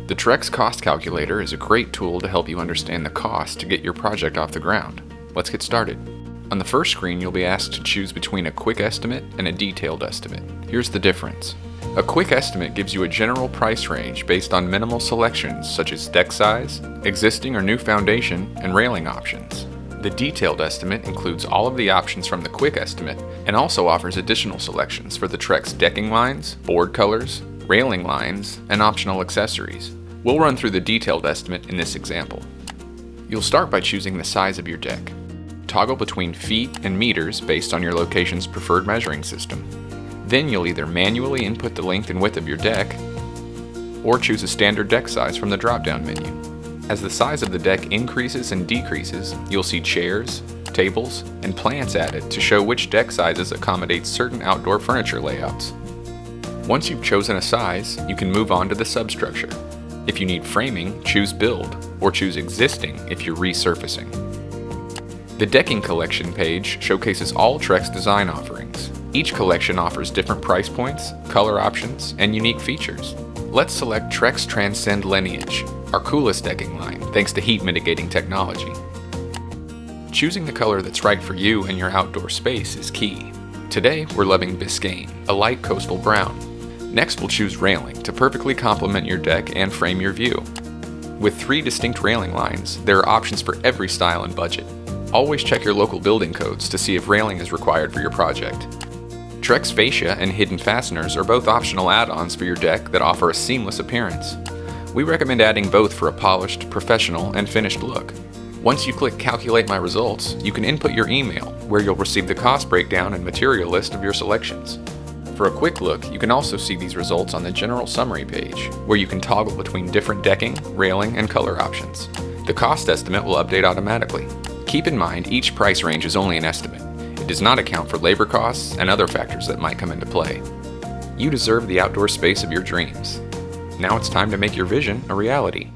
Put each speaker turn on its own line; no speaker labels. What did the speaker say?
The Trex Cost Calculator is a great tool to help you understand the cost to get your project off the ground. Let's get started. On the first screen, you'll be asked to choose between a quick estimate and a detailed estimate. Here's the difference. A quick estimate gives you a general price range based on minimal selections such as deck size, existing or new foundation, and railing options. The detailed estimate includes all of the options from the quick estimate and also offers additional selections for the Trex decking lines, board colors, railing lines, and optional accessories. We'll run through the detailed estimate in this example. You'll start by choosing the size of your deck. Toggle between feet and meters based on your location's preferred measuring system. Then you'll either manually input the length and width of your deck or choose a standard deck size from the drop-down menu. As the size of the deck increases and decreases, you'll see chairs, tables, and plants added to show which deck sizes accommodate certain outdoor furniture layouts. Once you've chosen a size, you can move on to the substructure. If you need framing, choose Build, or choose Existing if you're resurfacing. The Decking Collection page showcases all Trex design offerings. Each collection offers different price points, color options, and unique features. Let's select Trex Transcend Lineage, our coolest decking line, thanks to heat mitigating technology. Choosing the color that's right for you and your outdoor space is key. Today, we're loving Biscayne, a light coastal brown. Next, we'll choose railing to perfectly complement your deck and frame your view. With 3 distinct railing lines, there are options for every style and budget. Always check your local building codes to see if railing is required for your project. Trex fascia and hidden fasteners are both optional add-ons for your deck that offer a seamless appearance. We recommend adding both for a polished, professional, and finished look. Once you click Calculate My Results, you can input your email, where you'll receive the cost breakdown and material list of your selections. For a quick look, you can also see these results on the General Summary page, where you can toggle between different decking, railing, and color options. The cost estimate will update automatically. Keep in mind, each price range is only an estimate. It does not account for labor costs and other factors that might come into play. You deserve the outdoor space of your dreams. Now it's time to make your vision a reality.